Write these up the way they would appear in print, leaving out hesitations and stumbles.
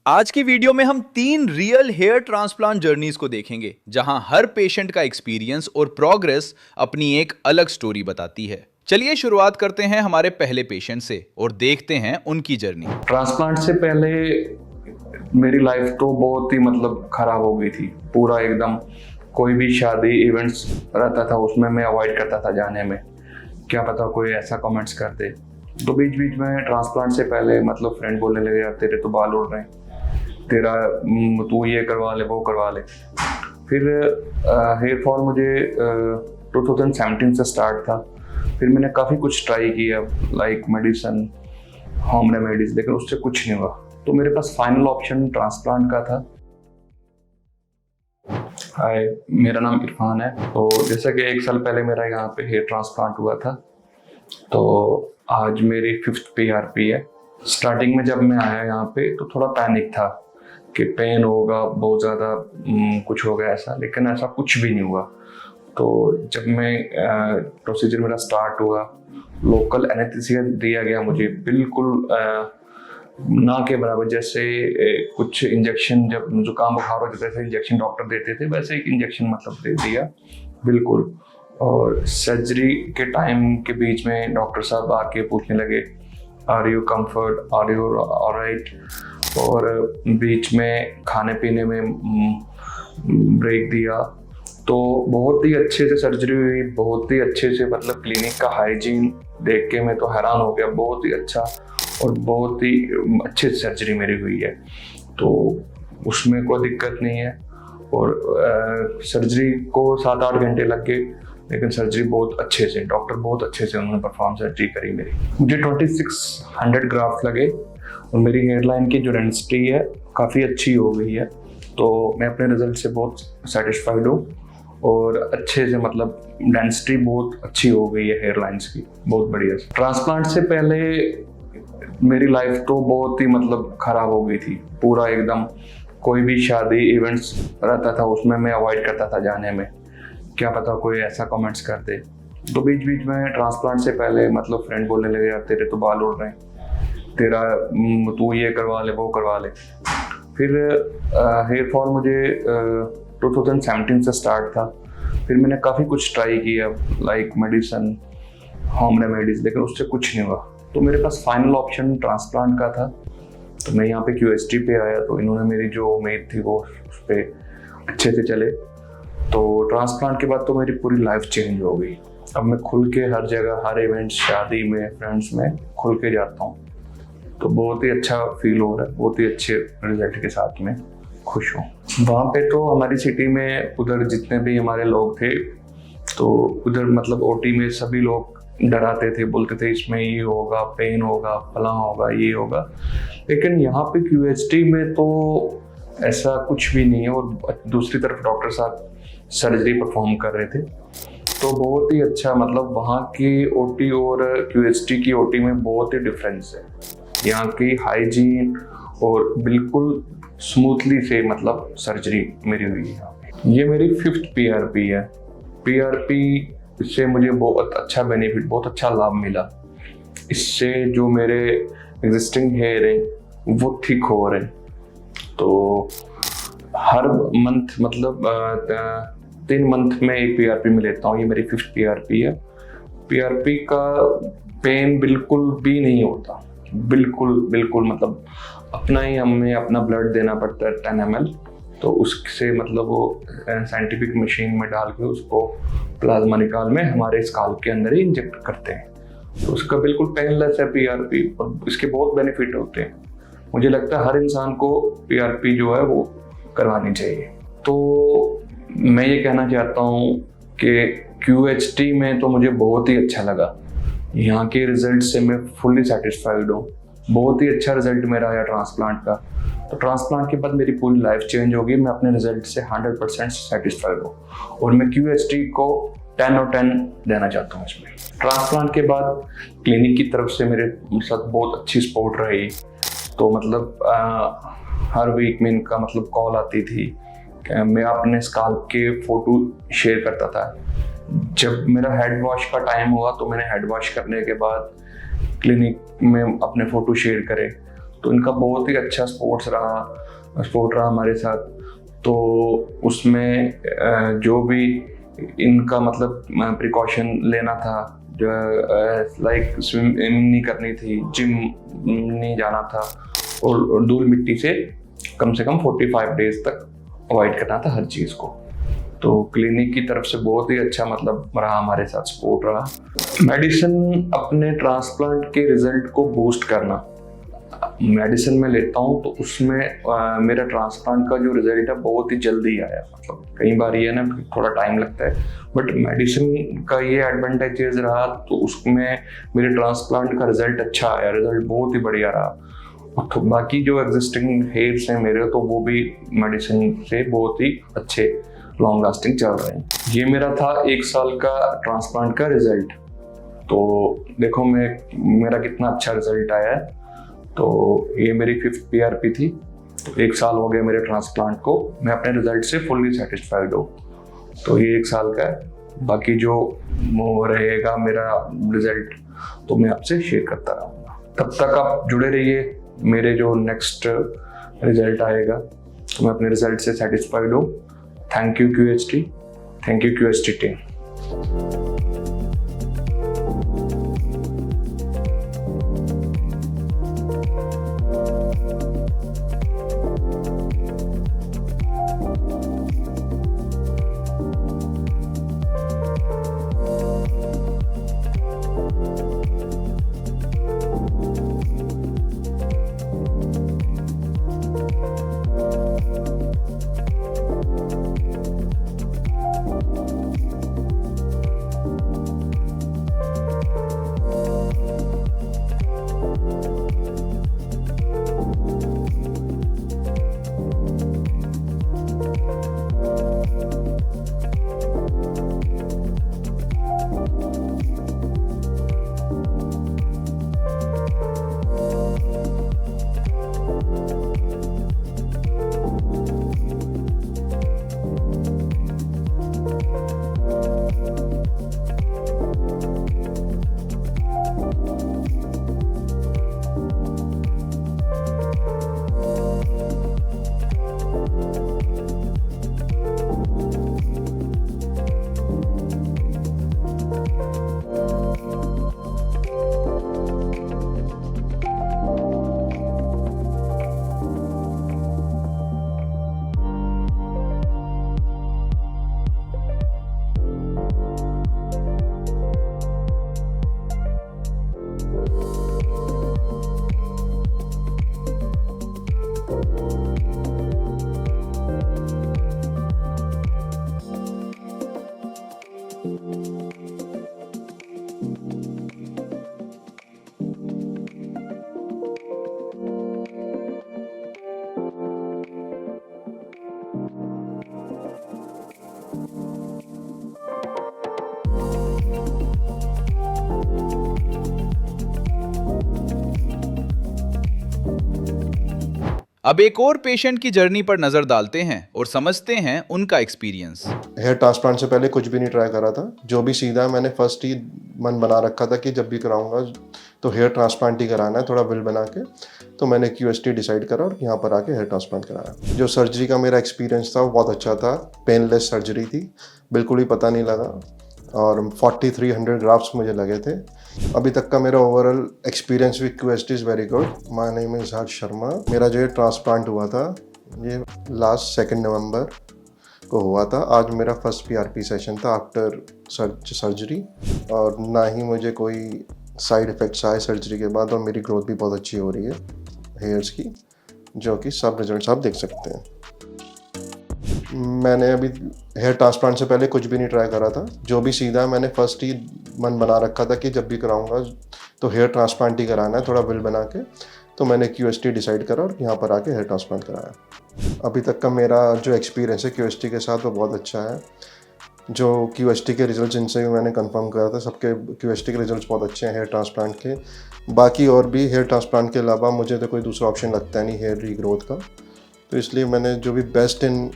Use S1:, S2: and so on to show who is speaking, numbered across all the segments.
S1: आज की वीडियो में हम 3 रियल हेयर ट्रांसप्लांट जर्नीज को देखेंगे जहां हर पेशेंट का एक्सपीरियंस और प्रोग्रेस अपनी एक अलग स्टोरी बताती है। चलिए शुरुआत करते हैं हमारे पहले पेशेंट से और देखते हैं उनकी जर्नी।
S2: ट्रांसप्लांट से पहले मेरी लाइफ तो बहुत ही खराब हो गई थी। पूरा एकदम कोई भी शादी इवेंट्स रहता था उसमें मैं अवॉइड करता था जाने में। क्या पता कोई ऐसा कमेंट्स कर दे। तो बीच बीच में ट्रांसप्लांट से पहले फ्रेंड बोलने लगे यार तेरे तो बाल उड़ रहे हैं, तेरा तू ये करवा ले वो करवा ले। फिर हेयर फॉल मुझे 2017 से स्टार्ट था। फिर मैंने काफ़ी कुछ ट्राई किया लाइक मेडिसिन, होम रेमेडीज, लेकिन उससे कुछ नहीं हुआ। तो मेरे पास फाइनल ऑप्शन ट्रांसप्लांट का था। हाय, मेरा नाम इरफान है। तो जैसा कि 1 साल पहले मेरा यहाँ पे हेयर ट्रांसप्लांट हुआ था, तो आज मेरी 5th PRP है। स्टार्टिंग में जब मैं आया यहाँ पे तो थोड़ा पैनिक था कि पेन होगा बहुत ज़्यादा, कुछ होगा ऐसा, लेकिन ऐसा कुछ भी नहीं हुआ। तो जब मैं प्रोसीजर मेरा स्टार्ट हुआ, लोकल एनेस्थीसिया दिया गया मुझे, बिल्कुल ना के बराबर। जैसे कुछ इंजेक्शन, जब जुकाम बुखार हो जैसे इंजेक्शन डॉक्टर देते थे वैसे एक इंजेक्शन दे दिया बिल्कुल। और सर्जरी के टाइम के बीच में डॉक्टर साहब आके पूछने लगे are you comfort, are you alright. और बीच में खाने पीने में ब्रेक दिया। तो बहुत ही अच्छे से सर्जरी हुई, बहुत ही अच्छे से क्लिनिक का हाइजीन देख के मैं तो हैरान हो गया। बहुत ही अच्छा और बहुत ही अच्छी सर्जरी मेरी हुई है, तो उसमें कोई दिक्कत नहीं है। और सर्जरी को 7-8 घंटे लग गए, लेकिन सर्जरी बहुत अच्छे से, डॉक्टर बहुत अच्छे से उन्होंने परफॉर्म सर्जरी करी मेरी। मुझे 2600 ग्राफ्ट लगे और मेरी हेयरलाइन की जो डेंसिटी है काफ़ी अच्छी हो गई है। तो मैं अपने रिजल्ट से बहुत सेटिस्फाइड हूँ और अच्छे से डेंसिटी बहुत अच्छी हो गई है हेयरलाइंस की, बहुत बढ़िया से। ट्रांसप्लांट से पहले मेरी लाइफ तो बहुत ही खराब हो गई थी। पूरा एकदम कोई भी शादी इवेंट्स रहता था उसमें मैं अवॉइड करता था जाने में। क्या पता कोई ऐसा कमेंट्स कर दे। तो बीच बीच में ट्रांसप्लांट से पहले फ्रेंड बोलने लगे यार तेरे तो बाल उड़ रहे हैं, तेरा तू ये करवा ले वो करवा ले। फिर हेयर फॉल मुझे 2017 से स्टार्ट था। फिर मैंने काफ़ी कुछ ट्राई किया लाइक मेडिसिन, होम रेमेडीज, लेकिन उससे कुछ नहीं हुआ। तो मेरे पास फाइनल ऑप्शन ट्रांसप्लांट का था। तो मैं यहाँ पे QST पे आया, तो इन्होंने मेरी जो उम्मीद थी वो उस पर अच्छे से चले। तो ट्रांसप्लांट के बाद तो मेरी पूरी लाइफ चेंज हो गई। अब मैं खुल के हर जगह, हर इवेंट, शादी में, फ्रेंड्स में खुल के जाता हूँ। तो बहुत ही अच्छा फील हो रहा है, बहुत ही अच्छे रिजल्ट के साथ में खुश हूँ। वहाँ पे तो हमारी सिटी में उधर जितने भी हमारे लोग थे, तो उधर OT में सभी लोग डराते थे, बोलते थे इसमें ये होगा, पेन होगा, फलां होगा, ये होगा। लेकिन यहाँ पे QST में तो ऐसा कुछ भी नहीं है। और दूसरी तरफ डॉक्टर साहब सर्जरी परफॉर्म कर रहे थे, तो बहुत ही अच्छा वहाँ की OT और QST की OT में बहुत ही डिफरेंस है। यहाँ की हाइजीन और बिल्कुल स्मूथली से सर्जरी मेरी हुई है। ये मेरी 5th PRP है। PRP से मुझे बहुत अच्छा बेनिफिट, बहुत अच्छा लाभ मिला। इससे जो मेरे एग्जिस्टिंग हेयर हैं वो ठीक हो रहे हैं। तो हर मंथ 3 मंथ में एक PRP में लेता हूँ। ये मेरी 5th PRP है। PRP का पेन बिल्कुल भी नहीं होता, बिल्कुल अपना ही हमें अपना ब्लड देना पड़ता है 10 ml। तो उससे वो साइंटिफिक मशीन में डाल के उसको प्लाज्मा निकाल में हमारे स्काल्प के अंदर ही इंजेक्ट करते हैं। तो उसका बिल्कुल पेनलेस है PRP, और इसके बहुत बेनिफिट होते हैं। मुझे लगता है हर इंसान को PRP जो है वो करवानी चाहिए। तो मैं ये कहना चाहता हूँ कि QHT में तो मुझे बहुत ही अच्छा लगा। यहाँ के रिजल्ट से मैं फुल्ली सेटिस्फाइड हूँ। बहुत ही अच्छा रिजल्ट मेरा आया ट्रांसप्लांट का। तो ट्रांसप्लांट के बाद मेरी पूरी लाइफ चेंज होगी। मैं अपने रिजल्ट से 100% सेटिस्फाइड हूँ और मैं QHT को 10 और 10 देना चाहता हूँ इसमें। ट्रांसप्लांट के बाद क्लिनिक की तरफ से मेरे साथ बहुत अच्छी सपोर्ट रही। तो हर वीक में इनका कॉल आती थी। मैं अपने स्काल्प के फ़ोटो शेयर करता था। जब मेरा हेड वॉश का टाइम हुआ तो मैंने हेड वॉश करने के बाद क्लिनिक में अपने फ़ोटो शेयर करे। तो इनका बहुत ही अच्छा सपोर्ट रहा हमारे साथ। तो उसमें जो भी इनका मतलब प्रिकॉशन लेना था, जो लाइक स्विमिंग नहीं करनी थी, जिम नहीं जाना था, और धूल मिट्टी से कम 45 डेज तक अवॉइड करना था हर चीज़ को। तो क्लिनिक की तरफ से बहुत ही अच्छा मतलब रहा, हमारे साथ सपोर्ट रहा। मेडिसिन अपने ट्रांसप्लांट के रिजल्ट को बूस्ट करना, मेडिसिन में लेता हूँ तो उसमें मेरा ट्रांसप्लांट का जो रिजल्ट है बहुत ही जल्दी आया। मतलब कई बार ये ना थोड़ा टाइम लगता है, बट मेडिसिन का ये एडवांटेजेस रहा तो उसमें मेरे ट्रांसप्लांट का रिजल्ट अच्छा आया, रिजल्ट बहुत ही बढ़िया रहा। तो बाकी जो एग्जिस्टिंग हेयर्स हैं मेरे, तो वो भी मेडिसिन से बहुत ही अच्छे लॉन्ग लास्टिंग चल रहे हैं। ये मेरा था 1 साल का ट्रांसप्लांट का रिजल्ट। तो देखो मेरा कितना अच्छा रिजल्ट आया है। तो ये मेरी 5th PRP थी। तो 1 साल हो गया मेरे ट्रांसप्लांट को, मैं अपने रिजल्ट से फुल्ली सेटिस्फाइड हूँ। तो ये 1 साल का है। बाकी जो रहेगा मेरा रिजल्ट तो मैं आपसे शेयर करता रहूँगा। तब तक आप जुड़े रहिए, मेरे जो नेक्स्ट रिजल्ट आएगा तो मैं अपने रिजल्ट से सेटिस्फाइड हूँ। Thank you QST team.
S1: अब एक और पेशेंट की जर्नी पर नजर डालते हैं और समझते हैं उनका एक्सपीरियंस।
S3: हेयर ट्रांसप्लांट से पहले कुछ भी नहीं ट्राई करा था, जो भी सीधा मैंने फर्स्ट ही मन बना रखा था कि जब भी कराऊंगा तो हेयर ट्रांसप्लांट ही कराना है, थोड़ा विल बना के। तो मैंने QST डिसाइड करा और यहाँ पर आके हेयर ट्रांसप्लांट कराया। जो सर्जरी का मेरा एक्सपीरियंस था वो बहुत अच्छा था, पेनलेस सर्जरी थी, बिल्कुल ही पता नहीं लगा, और 4300 ग्राफ्स मुझे लगे थे। अभी तक का मेरा overall experience with QST is very good. My name is Harsh Sharma. मेरा जो ये ट्रांसप्लांट हुआ था ये लास्ट 2 नवंबर को हुआ था। आज मेरा फर्स्ट PRP सेशन था आफ्टर सर्जरी, और ना ही मुझे कोई साइड इफ़ेक्ट्स आए सर्जरी के बाद, और मेरी ग्रोथ भी बहुत अच्छी हो रही है हेयर्स की, जो कि सब रिजल्ट्स आप देख सकते हैं। मैंने अभी हेयर ट्रांसप्लांट से पहले कुछ भी नहीं ट्राई करा था, जो भी सीधा मैंने फर्स्ट ही मन बना रखा था कि जब भी कराऊंगा तो हेयर ट्रांसप्लांट ही कराना है, थोड़ा विल बना के। तो मैंने QST डिसाइड करा और यहाँ पर आके हेयर ट्रांसप्लांट कराया। अभी तक का मेरा जो एक्सपीरियंस है QST के साथ वो बहुत अच्छा है। जो QST के रिजल्ट जिनसे भी मैंने कंफर्म करा था, सबके QST के रिजल्ट्स बहुत अच्छे हैं हेयर ट्रांसप्लांट के। बाकी और भी हेयर ट्रांसप्लांट के अलावा मुझे तो कोई दूसरा ऑप्शन लगता है नहीं हेयर रीग्रोथ का, तो इसलिए मैंने जो भी बेस्ट इन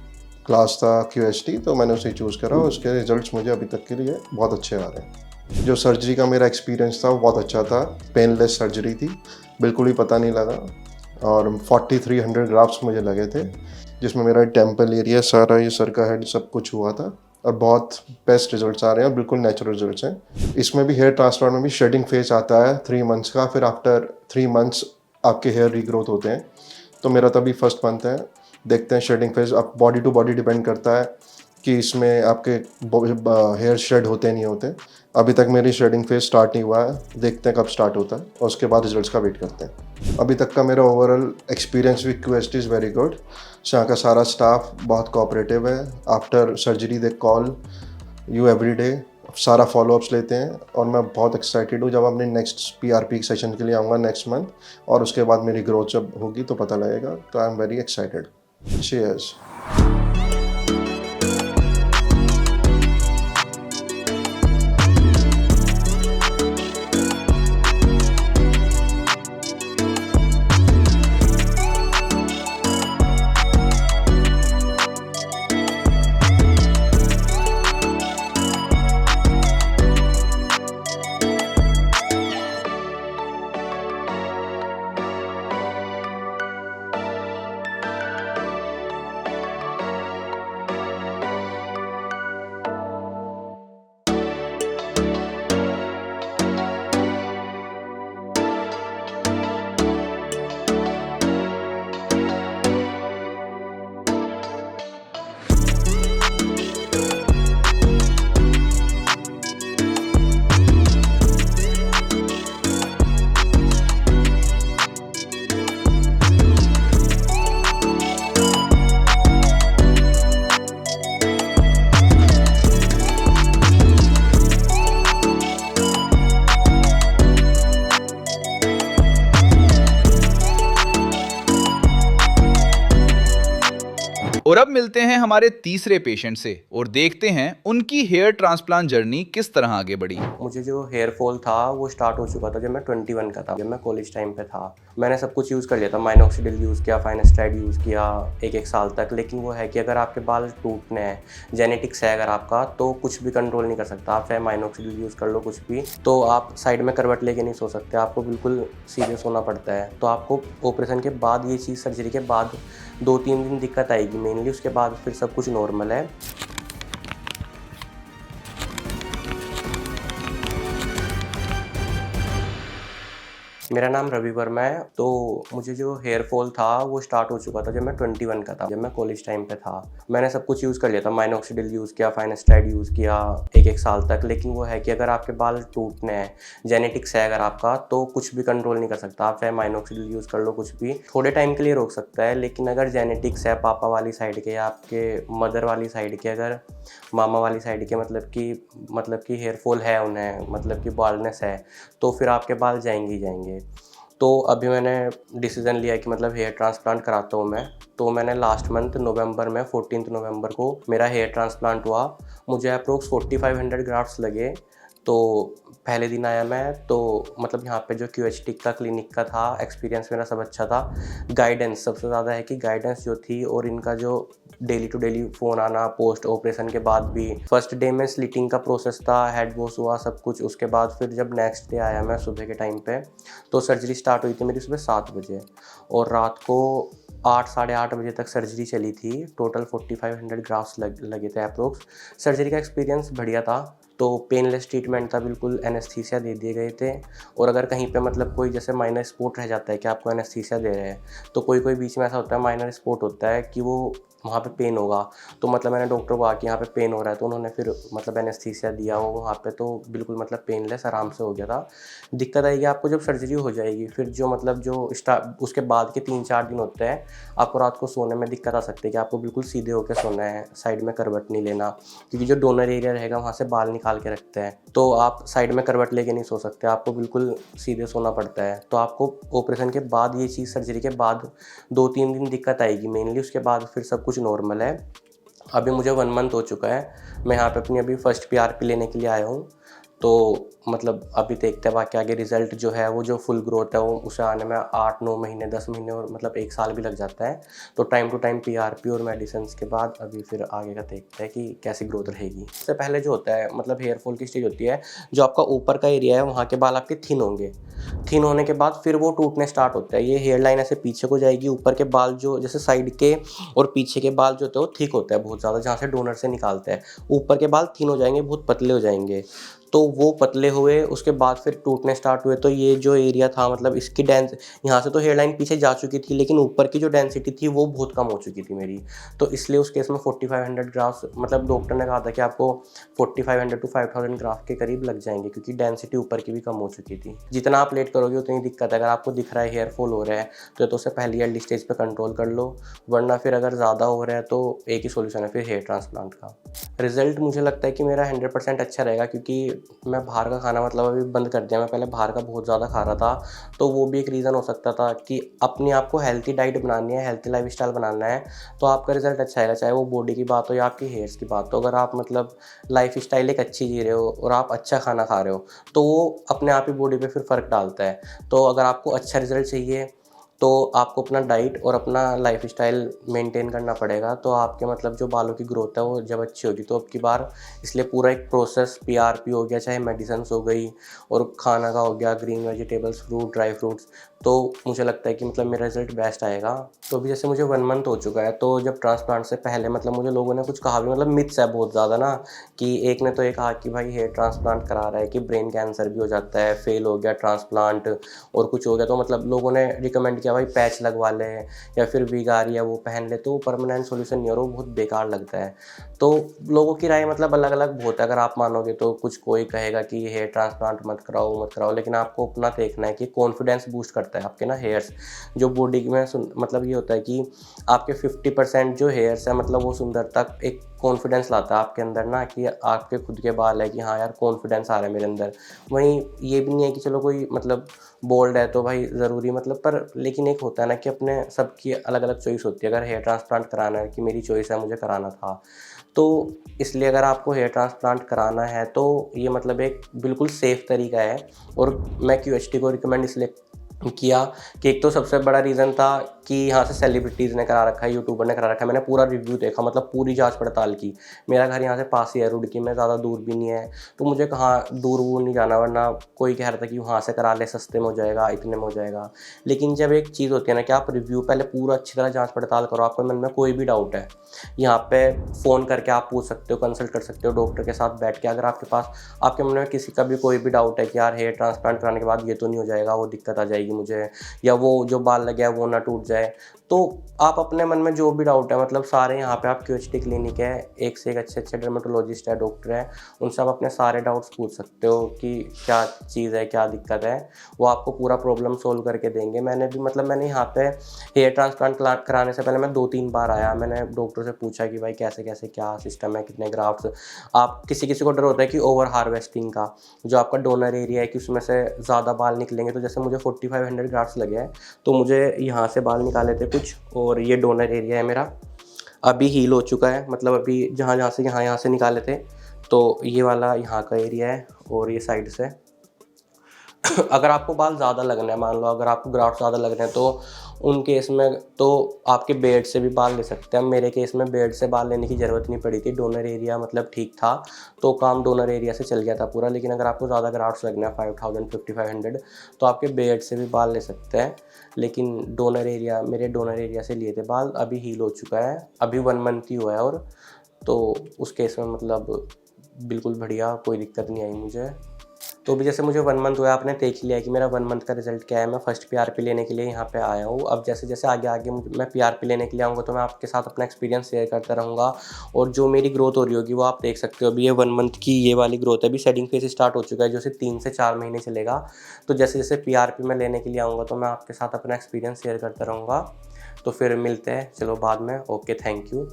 S3: क्लास था QST, तो मैंने उसे चूज़ करा और उसके रिजल्ट्स मुझे अभी तक के लिए बहुत अच्छे आ रहे हैं। जो सर्जरी का मेरा एक्सपीरियंस था वो बहुत अच्छा था, पेनलेस सर्जरी थी, बिल्कुल ही पता नहीं लगा, और 4300 ग्राफ्स मुझे लगे थे, जिसमें मेरा टेम्पल एरिया सारा, ये सर का हेड सब कुछ हुआ था, और बहुत बेस्ट रिजल्ट्स आ रहे हैं, बिल्कुल नेचुरल रिजल्ट्स हैं। इसमें भी हेयर ट्रांसप्लांट में भी शेडिंग फेज आता है 3 मंथ्स का, फिर आफ्टर 3 मंथ्स आपके हेयर रीग्रोथ होते हैं। तो मेरा तभी फर्स्ट मंथ है, देखते हैं शेडिंग फेज। अब बॉडी टू बॉडी डिपेंड करता है कि इसमें आपके हेयर शेड होते नहीं होते। अभी तक मेरी शेडिंग फेज स्टार्ट नहीं हुआ है, देखते हैं कब स्टार्ट होता है और उसके बाद रिजल्ट्स का वेट करते हैं। अभी तक का मेरा overall experience with QST is very good. यहाँ का सारा स्टाफ बहुत कोऑपरेटिव है। After surgery they call you every day, सारा फॉलोअप्स लेते हैं, और मैं बहुत एक्साइटेड हूँ जब अपने नेक्स्ट PRP सेशन के लिए आऊँगा नेक्स्ट मंथ, और उसके बाद मेरी ग्रोथ जब होगी तो पता लगेगा। तो I am very excited. Cheers.
S1: और अब मिलते हैं हमारे तीसरे पेशेंट से और देखते हैं उनकी हेयर ट्रांसप्लांट जर्नी किस तरह आगे बढ़ी।
S4: मुझे जो हेयर फॉल था वो स्टार्ट हो चुका था जब मैं 21 का था, जब मैं कॉलेज टाइम पे था। मैंने सब कुछ यूज़ कर लिया था, माइनॉक्सिडिल यूज़ किया, फाइनेस्ट्राइड यूज़ किया एक साल तक। लेकिन वो है कि अगर आपके बाल टूटने हैं, जेनेटिक्स है अगर आपका, तो कुछ भी कंट्रोल नहीं कर सकता। आप चाहे माइनॉक्सिडिल यूज़ कर लो कुछ भी, तो आप साइड में करवट लेके नहीं सो सकते, आपको बिल्कुल सीधे सोना पड़ता है। तो आपको ऑपरेशन के बाद ये चीज़, सर्जरी के बाद 2-3 दिन दिक्कत आएगी मेनली, उसके बाद फिर सब कुछ नॉर्मल है। मेरा नाम रवि वर्मा है। तो मुझे जो हेयर फॉल था वो स्टार्ट हो चुका था जब मैं 21 का था, जब मैं कॉलेज टाइम पे था। मैंने सब कुछ यूज़ कर लिया था, माइनॉक्सिडिल यूज़ किया, फाइनेस्ट्राइड यूज़ किया एक साल तक। लेकिन वो है कि अगर आपके बाल टूटने हैं, जेनेटिक्स है अगर आपका, तो कुछ भी कंट्रोल नहीं कर सकता। आप चाहे माइनॉक्सिडिल यूज़ कर लो कुछ भी, थोड़े टाइम के लिए रोक सकता है। लेकिन अगर जेनेटिक्स है पापा वाली साइड के या आपके मदर वाली साइड के, अगर मामा वाली साइड के मतलब कि हेयर फॉल है उन्हें, मतलब कि बाल्डनेस है, तो फिर आपके बाल जाएंगे ही जाएंगे। तो अभी मैंने डिसीज़न लिया है कि मतलब हेयर ट्रांसप्लांट कराता हूँ मैं। तो मैंने लास्ट मंथ नवंबर में 14 नवंबर को मेरा हेयर ट्रांसप्लांट हुआ। मुझे अप्रोक्स 4500 ग्राफ्ट्स लगे। तो पहले दिन आया मैं, तो मतलब यहाँ पे जो QHT का क्लिनिक का था एक्सपीरियंस मेरा सब अच्छा था। गाइडेंस सबसे ज़्यादा है कि गाइडेंस जो थी, और इनका जो डेली टू डेली फ़ोन आना पोस्ट ऑपरेशन के बाद भी। फर्स्ट डे में स्लिटिंग का प्रोसेस था, हेड वॉश हुआ सब कुछ। उसके बाद फिर जब नेक्स्ट डे आया मैं सुबह के टाइम पे, तो सर्जरी स्टार्ट हुई थी मेरी सुबह 7 बजे, और रात को 8 साढ़े 8 बजे तक सर्जरी चली थी। टोटल 4500 ग्राफ्ट्स लगे थे अप्रोक्स। सर्जरी का एक्सपीरियंस बढ़िया था। तो पेनलेस ट्रीटमेंट था, बिल्कुल एनेस्थीसिया दे दिए गए थे। और अगर कहीं पे मतलब कोई जैसे माइनर स्पॉट रह जाता है कि आपको एनेस्थीसिया दे रहे हैं, तो कोई बीच में ऐसा होता है माइनर स्पॉट होता है कि वो वहाँ पे पेन होगा, तो मतलब मैंने डॉक्टर को कहा कि यहाँ पे पेन हो रहा है, तो उन्होंने फिर मतलब एनेस्थीसिया दिया वो वहाँ पे, तो बिल्कुल मतलब पेनलेस आराम से हो गया था। दिक्कत आएगी आपको जब सर्जरी हो जाएगी, फिर जो मतलब जो उसके बाद के 3-4 दिन होते हैं, आपको रात को सोने में दिक्कत आ सकती है कि आपको बिल्कुल सीधे होकर सोना है, साइड में करवट नहीं लेना, क्योंकि जो डोनर एरिया रहेगा वहाँ से बाल निकाल के रखते हैं, तो आप साइड में करवट लेके नहीं सो सकते, आपको बिल्कुल सीधे सोना पड़ता है। तो आपको ऑपरेशन के बाद ये चीज़, सर्जरी के बाद 2-3 दिन दिक्कत आएगी मेनली, उसके बाद फिर सब कुछ नॉर्मल है। अभी मुझे 1 मंथ हो चुका है, मैं यहाँ पे अपनी अभी फर्स्ट PRP लेने के लिए आया हूँ। तो मतलब अभी देखते हैं बाकी आगे रिजल्ट जो है वो जो फुल ग्रोथ है वो उसे आने में 8-9 महीने 10 महीने और मतलब 1 साल भी लग जाता है। तो टाइम टू टाइम पीआरपी और मेडिसिन के बाद अभी फिर आगे का देखते हैं कि कैसी ग्रोथ रहेगी। इससे पहले जो होता है मतलब हेयर फॉल की स्टेज होती है, जो आपका ऊपर का एरिया है वहाँ के बाल आपके थिन होंगे। थिन होने के बाद फिर वो टूटने स्टार्ट होता है। ये हेयर लाइन ऐसे पीछे को जाएगी, ऊपर के बाल जो जैसे साइड के और पीछे के बाल जो होते हैं वो थिक होता है बहुत ज़्यादा, जहाँ से डोनर से निकालते हैं। ऊपर के बाल थिन हो जाएंगे, बहुत पतले हो जाएंगे। तो वो पतले हुए उसके बाद फिर टूटने स्टार्ट हुए। तो ये जो एरिया था मतलब इसकी डेंस यहाँ से तो हेयर लाइन पीछे जा चुकी थी, लेकिन ऊपर की जो डेंसिटी थी वो बहुत कम हो चुकी थी मेरी। तो इसलिए उस केस में 4500 ग्राफ्स मतलब डॉक्टर ने कहा था कि आपको 4500 to 5000 ग्राफ के करीब लग जाएंगे, क्योंकि डेंसिटी ऊपर की भी कम हो चुकी थी। जितना आप लेट करोगे उतनी दिक्कत है। अगर आपको दिख रहा है हेयर फॉल हो रहा है तो उससे पहले अर्ली स्टेज पे कंट्रोल कर लो, वरना फिर अगर ज़्यादा हो रहा है तो एक ही सोल्यूशन है फिर हेयर ट्रांसप्लांट का। रिजल्ट मुझे लगता है कि मेरा 100% अच्छा रहेगा, क्योंकि मैं बाहर का खाना मतलब अभी बंद कर दिया। मैं पहले बाहर का बहुत ज़्यादा खा रहा था, तो वो भी एक रीज़न हो सकता था कि अपने आप को हेल्थी डाइट बनानी है, हेल्थी लाइफस्टाइल बनाना है, तो आपका रिजल्ट अच्छा आएगा, चाहे वो बॉडी की बात हो या आपकी हेयर्स की बात हो। अगर आप मतलब लाइफस्टाइल एक अच्छी जी रहे हो और आप अच्छा खाना खा रहे हो तो वो अपने आप ही बॉडी पे फिर फ़र्क डालता है। तो अगर आपको अच्छा रिजल्ट चाहिए तो आपको अपना डाइट और अपना लाइफस्टाइल मेंटेन करना पड़ेगा। तो आपके मतलब जो बालों की ग्रोथ है वो जब अच्छी होगी तो अब की बार इसलिए पूरा एक प्रोसेस पीआरपी हो गया, चाहे मेडिसिन्स हो गई और खाना का हो गया, green vegetables, fruit, dry fruits, तो मुझे लगता है कि मतलब मेरा रिजल्ट बेस्ट आएगा। तो अभी जैसे मुझे 1 मंथ हो चुका है, तो जब ट्रांसप्लांट से पहले मतलब मुझे लोगों ने कुछ कहा भी, मतलब मिथ्स है बहुत ज़्यादा ना, कि एक ने तो ये कहा कि भाई हेयर ट्रांसप्लांट करा रहा है कि ब्रेन कैंसर भी हो जाता है, फेल हो गया ट्रांसप्लांट और कुछ हो गया, तो मतलब लोगों ने रिकमेंड किया भाई पैच लगवा ले या फिर वीग आ रही है वो पहन ले, तो परमानेंट सोल्यूशन नहीं, और वो बहुत बेकार लगता है। तो लोगों की राय मतलब अलग अलग बहुत है। अगर आप मानोगे तो कुछ कोई कहेगा कि हेयर ट्रांसप्लांट मत कराओ, लेकिन आपको अपना देखना है कि कॉन्फिडेंस बूस्ट करता है आपके ना हेयर्स जो बॉडी में मतलब ये होता है कि आपके 50% जो हेयर्स है मतलब वो सुंदरता एक कॉन्फिडेंस लाता है आपके अंदर ना, कि आपके खुद के बाल है कि हाँ यार कॉन्फिडेंस आ रहा है मेरे अंदर। वहीं ये भी नहीं है कि चलो कोई मतलब बोल्ड है तो भाई ज़रूरी मतलब, पर लेकिन एक होता है ना कि अपने सबकी अलग अलग चॉइस होती है। अगर हेयर ट्रांसप्लांट कराना है कि मेरी चॉइस है, मुझे कराना था, तो इसलिए अगर आपको हेयर ट्रांसप्लांट कराना है तो ये मतलब एक बिल्कुल सेफ़ तरीका है। और मैं क्यूएचटी को रिकमेंड इसलिए किया कि एक तो सबसे बड़ा रीज़न था कि यहाँ से सेलिब्रिटीज़ ने करा रखा है, यूट्यूबर ने करा रखा है। मैंने पूरा रिव्यू देखा, मतलब पूरी जांच पड़ताल की। मेरा घर यहाँ से पास ही है, रुड़की में, ज़्यादा दूर भी नहीं है, तो मुझे कहाँ दूर वूर नहीं जाना, वरना कोई कह रहा था कि वहाँ से करा ले, सस्ते में हो जाएगा, इतने में हो जाएगा। लेकिन जब एक चीज़ होती है ना कि आप रिव्यू पहले पूरा अच्छी तरह जाँच पड़ताल करो, आपके मन में कोई भी डाउट है, यहाँ पे फ़ोन करके आप पूछ सकते हो, कंसल्ट कर सकते हो डॉक्टर के साथ बैठ के। अगर आपके पास आपके मन में किसी का भी कोई भी डाउट है कि यार हेयर ट्रांसप्लांट कराने के बाद ये तो नहीं हो जाएगा, वो दिक्कत आ जाएगी मुझे, या वो जो बाल लगे है वो ना टूट जाए, तो आप अपने मन में जो भी डाउट है मतलब सारे यहाँ पे आप क्यूएचटी क्लिनिक है, एक से एक अच्छे अच्छे डर्मेटोलॉजिस्ट है, डॉक्टर है, उनसे आप अपने सारे डाउट्स पूछ सकते हो कि क्या चीज़ है, क्या दिक्कत है, वो आपको पूरा प्रॉब्लम सोल्व करके देंगे। मैंने यहाँ पे हेयर ट्रांसप्लांट कराने से पहले मैं 2-3 बार आया, मैंने डॉक्टर से पूछा कि भाई कैसे कैसे क्या सिस्टम है, कितने ग्राफ्ट्स। आप किसी किसी को डर होता है कि ओवर हार्वेस्टिंग का, जो आपका डोनर एरिया है कि उसमें से ज़्यादा बाल निकलेंगे, तो जैसे मुझे 4500 ग्राफ्ट्स लगे हैं, तो मुझे यहाँ से बाल निकाले थे कुछ, और ये डोनर एरिया है मेरा, अभी हील हो चुका है, मतलब अभी जहाँ से यहाँ से निकाले थे, तो ये वाला यहाँ का एरिया है और ये साइड से। अगर आपको बाल ज़्यादा लगना है, मान लो अगर आपको ग्राफ्ट ज़्यादा लग रहे हैं, तो उन केस में तो आपके बेड से भी बाल ले सकते हैं। मेरे केस में बेड से बाल लेने की ज़रूरत नहीं पड़ी थी, डोनर एरिया मतलब ठीक था, तो काम डोनर एरिया से चल गया था पूरा। लेकिन अगर आपको ज़्यादा ग्राफ्ट्स लगना है 5000 5500, तो आपके बेड से भी बाल ले सकते हैं। लेकिन मेरे डोनर एरिया से लिए थे बाल, अभी हील हो चुका है, अभी 1 मंथ ही हुआ है, और तो उस केस में मतलब बिल्कुल बढ़िया, कोई दिक्कत नहीं आई मुझे। तो भी जैसे मुझे 1 मंथ हुआ, आपने देख लिया कि मेरा 1 मंथ का रिजल्ट क्या है। मैं फर्स्ट पीआरपी लेने के लिए यहाँ पे आया हूँ। अब जैसे जैसे आगे मैं पीआरपी लेने के लिए आऊँगा तो मैं आपके साथ अपना एक्सपीरियंस शेयर करता रहूँगा, और जो मेरी ग्रोथ हो रही होगी वो आप देख सकते हो। अभी ये 1 मंथ की ये वाली ग्रोथ है, अभी सेटिंग फेज स्टार्ट हो चुका है, जो 3 से 4 महीने चलेगा। तो जैसे जैसे पीआरपी मैं लेने के लिए आऊँगा तो मैं आपके साथ अपना एक्सपीरियंस शेयर करता रहूँगा। तो फिर मिलते हैं, चलो बाद में। Okay, thank you.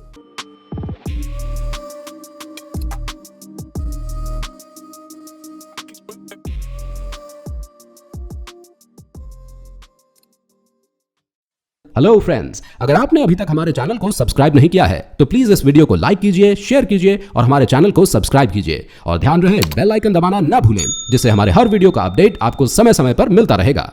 S5: Hello friends, अगर आपने अभी तक हमारे चैनल को सब्सक्राइब नहीं किया है तो प्लीज इस वीडियो को लाइक कीजिए, शेयर कीजिए और हमारे चैनल को सब्सक्राइब कीजिए और ध्यान रहे बेल आइकन दबाना ना भूलें, जिससे हमारे हर वीडियो का अपडेट आपको समय समय पर मिलता रहेगा।